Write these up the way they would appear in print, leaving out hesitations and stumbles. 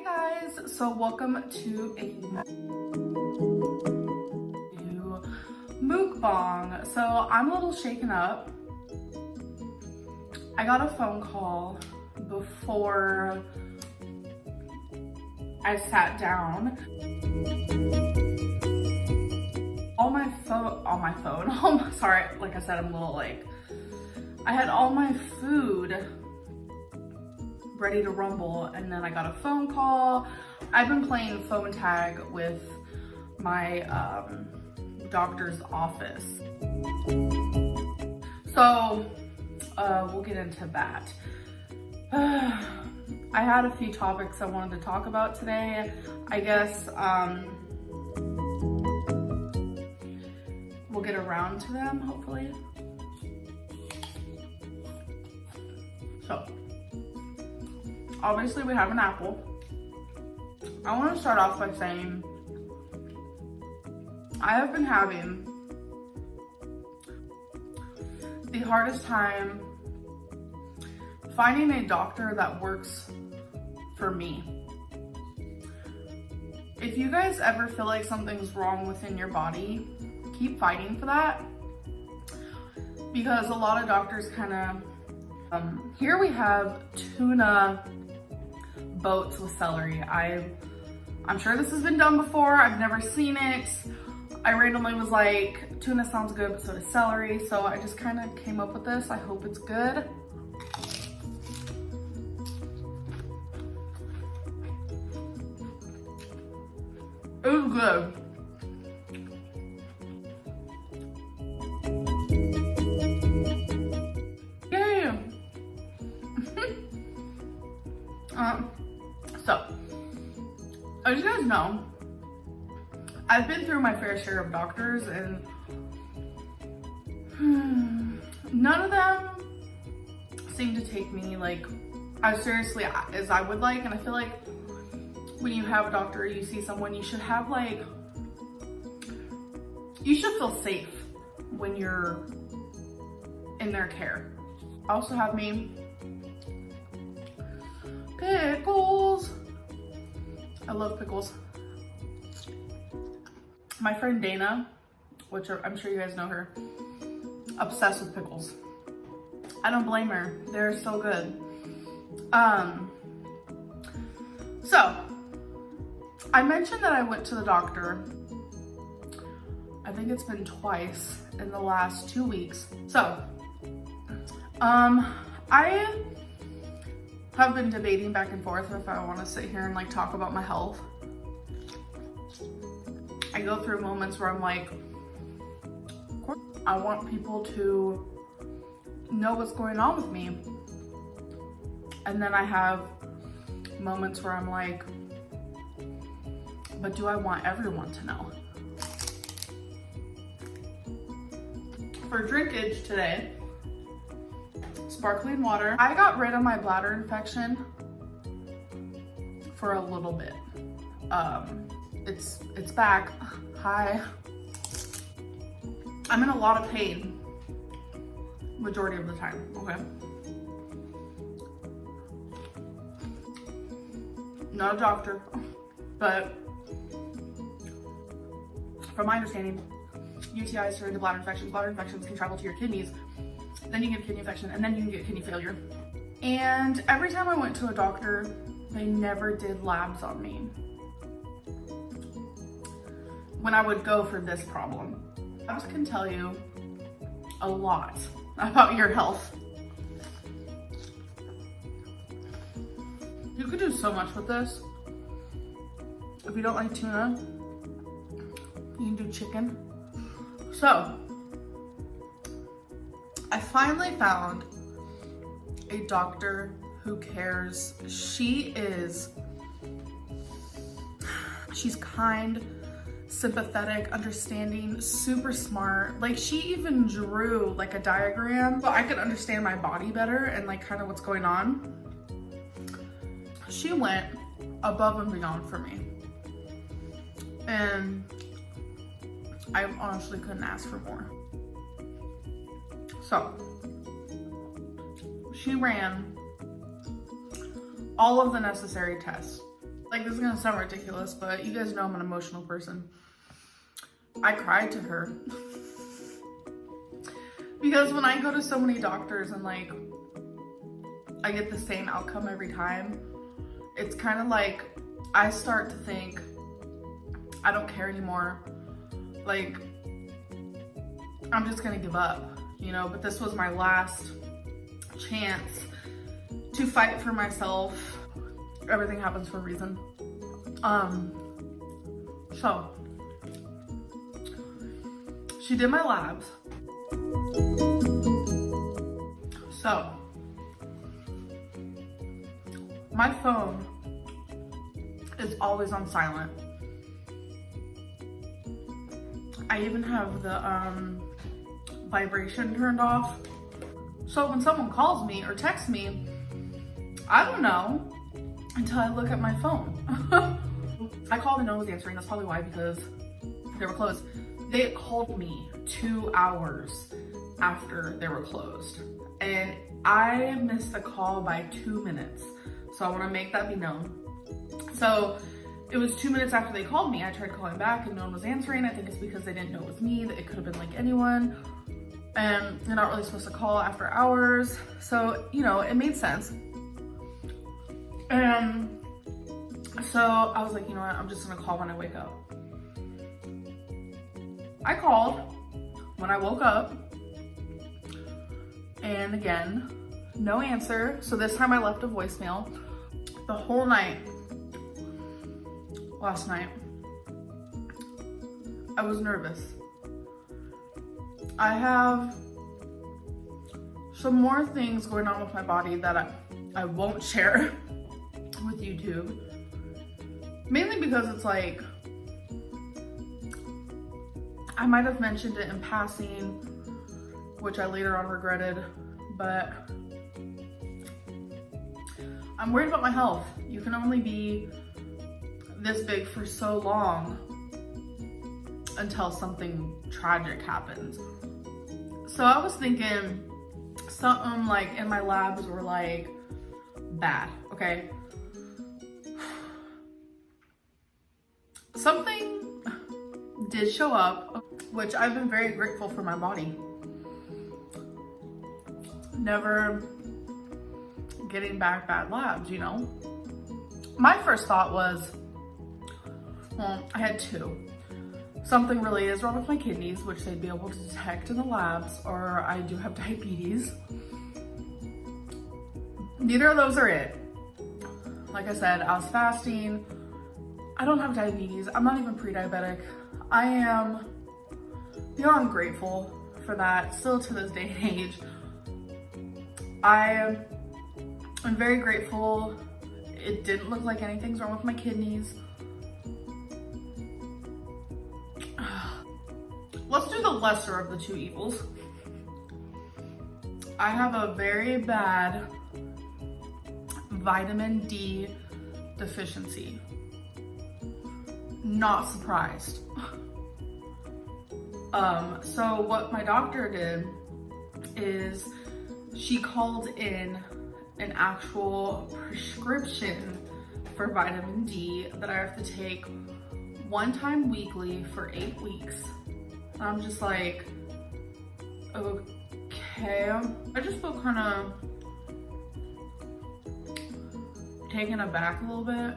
guys, so welcome to a new mukbang. So I'm a little shaken up. I got a phone call before I sat down. Sorry, like I said, I'm a little I had all my food ready to rumble, and then I got a phone call. I've been playing phone tag with my doctor's office. So we'll get into that. I had a few topics I wanted to talk about today. I guess we'll get around to them, hopefully. So, obviously we have an apple. I want to start off by saying I have been having the hardest time finding a doctor that works for me. If you guys ever feel like something's wrong within your body, keep fighting for that, because a lot of doctors kind of here we have tuna boats with celery. I'm sure this has been done before. I've never seen it. I randomly was like, tuna sounds good, but so does celery. So I just kind of came up with this. I hope it's good. It was good. So, as you guys know, I've been through my fair share of doctors, and none of them seem to take me as seriously as I would like. And I feel like when you have a doctor, you see someone, you should have you should feel safe when you're in their care. I also have me pickles. I love pickles. My friend Dana, which I'm sure you guys know her, obsessed with pickles. I don't blame her. They're so good. So I mentioned that I went to the doctor. I think it's been twice in the last 2 weeks. So I have been debating back and forth if I want to sit here and talk about my health. I go through moments where I'm like, I want people to know what's going on with me. And then I have moments where I'm like, but do I want everyone to know? For drinkage today, sparkling water. I got rid of my bladder infection for a little bit. It's back. Hi. I'm in a lot of pain majority of the time, okay? Not a doctor, but from my understanding, UTIs turn into bladder infections. Bladder infections can travel to your kidneys. Then you get a kidney infection, and then you can get kidney failure. And every time I went to a doctor, they never did labs on me when I would go for this problem. Labs can tell you a lot about your health. You could do so much with this. If you don't like tuna, you can do chicken. So, I finally found a doctor who cares. She's kind, sympathetic, understanding, super smart. She even drew a diagram so I could understand my body better and kind of what's going on. She went above and beyond for me. And I honestly couldn't ask for more. So, she ran all of the necessary tests. Like, this is gonna sound ridiculous, but you guys know I'm an emotional person. I cried to her. Because when I go to so many doctors and like, I get the same outcome every time, it's kind of like, I start to think, I don't care anymore. Like, I'm just gonna give up, you know? But this was my last chance to fight for myself. Everything happens for a reason. So she did my labs. So my phone is always on silent. I even have the vibration turned off. So when someone calls me or texts me, I don't know until I look at my phone. I called and no one was answering. That's probably why, because they were closed. They called me 2 hours after they were closed. And I missed the call by 2 minutes. So I want to make that be known. So it was 2 minutes after they called me. I tried calling back and no one was answering. I think it's because they didn't know it was me, that it could have been like anyone. And you're not really supposed to call after hours. So, you know, it made sense. And so I was like, you know what, I'm just gonna call when I wake up. I called when I woke up, and again, no answer. So this time I left a voicemail. The whole night, last night, I was nervous. I have some more things going on with my body that I won't share with YouTube. Mainly because it's like, I might have mentioned it in passing, which I later on regretted, but I'm worried about my health. You can only be this big for so long until something tragic happens. So I was thinking something like in my labs were like bad, okay? Something did show up, which I've been very grateful for my body. Never getting back bad labs, you know? My first thought was, well, I had two. Something really is wrong with my kidneys, which they'd be able to detect in the labs, or I do have diabetes. Neither of those are it. Like I said, I was fasting. I don't have diabetes. I'm not even pre-diabetic. I am beyond grateful for that, still to this day and age. I am very grateful. It didn't look like anything's wrong with my kidneys. Let's do the lesser of the two evils. I have a very bad vitamin D deficiency. Not surprised. So what my doctor did is she called in an actual prescription for vitamin D that I have to take one time weekly for 8 weeks. And I'm just like, okay. I just feel kind of taken aback a little bit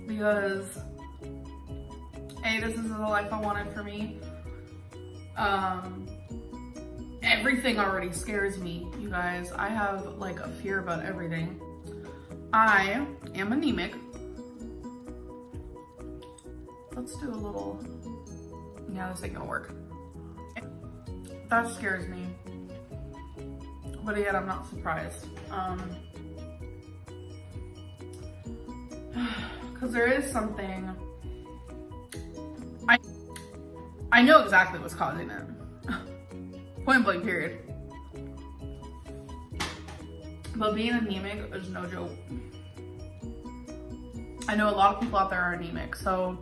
because A, this is the life I wanted for me. Everything already scares me, you guys. I have like a fear about everything. I am anemic. Let's do a little, yeah, this ain't gonna work. That scares me. But yet I'm not surprised. Cause there is something, I know exactly what's causing it. Point blank period. But being anemic is no joke. I know a lot of people out there are anemic, so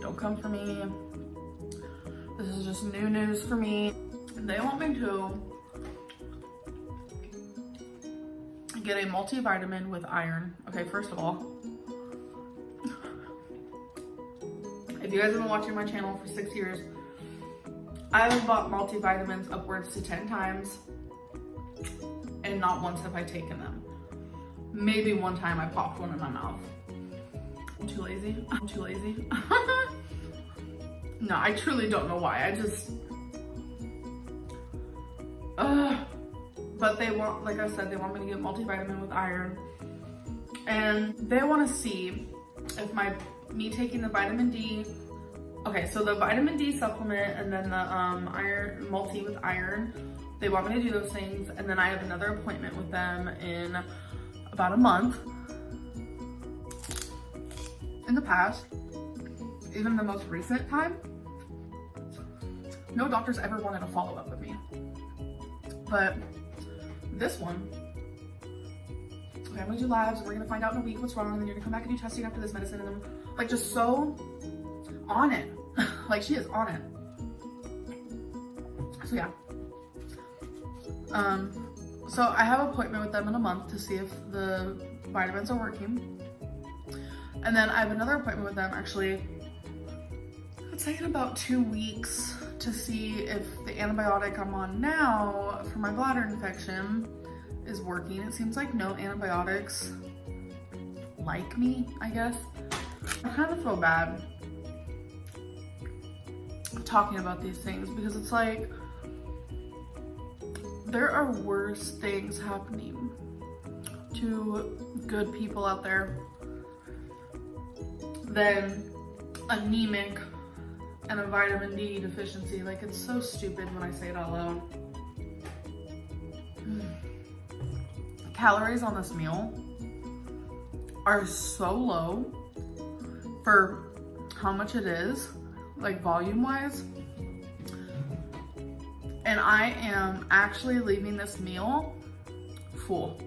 don't come for me. This is just new news for me. They want me to get a multivitamin with iron. Okay, first of all, if you guys have been watching my channel for 6 years, I have bought multivitamins upwards to 10 times, and not once have I taken them. Maybe one time I popped one in my mouth. I'm too lazy. I'm too lazy. No, I truly don't know why. I just, but they want, like I said, they want me to get multivitamin with iron, and they want to see if me taking the vitamin D. Okay, so the vitamin D supplement and then the iron multi with iron, they want me to do those things, and then I have another appointment with them in about a month. In the past, even the most recent time, no doctors ever wanted to follow up with me. But this one, okay, I'm gonna do labs, we're gonna find out in a week what's wrong, and then you're gonna come back and do testing after this medicine, and then like just so on it. Like she is on it. So yeah. So I have an appointment with them in a month to see if the vitamins are working. And then I have another appointment with them actually, it's like in about 2 weeks, to see if the antibiotic I'm on now for my bladder infection is working. It seems like no antibiotics like me, I guess. I kind of feel bad talking about these things because it's like, there are worse things happening to good people out there than anemic and a vitamin D deficiency. Like, it's so stupid when I say it out loud. Calories on this meal are so low for how much it is, like volume wise. And I am actually leaving this meal full.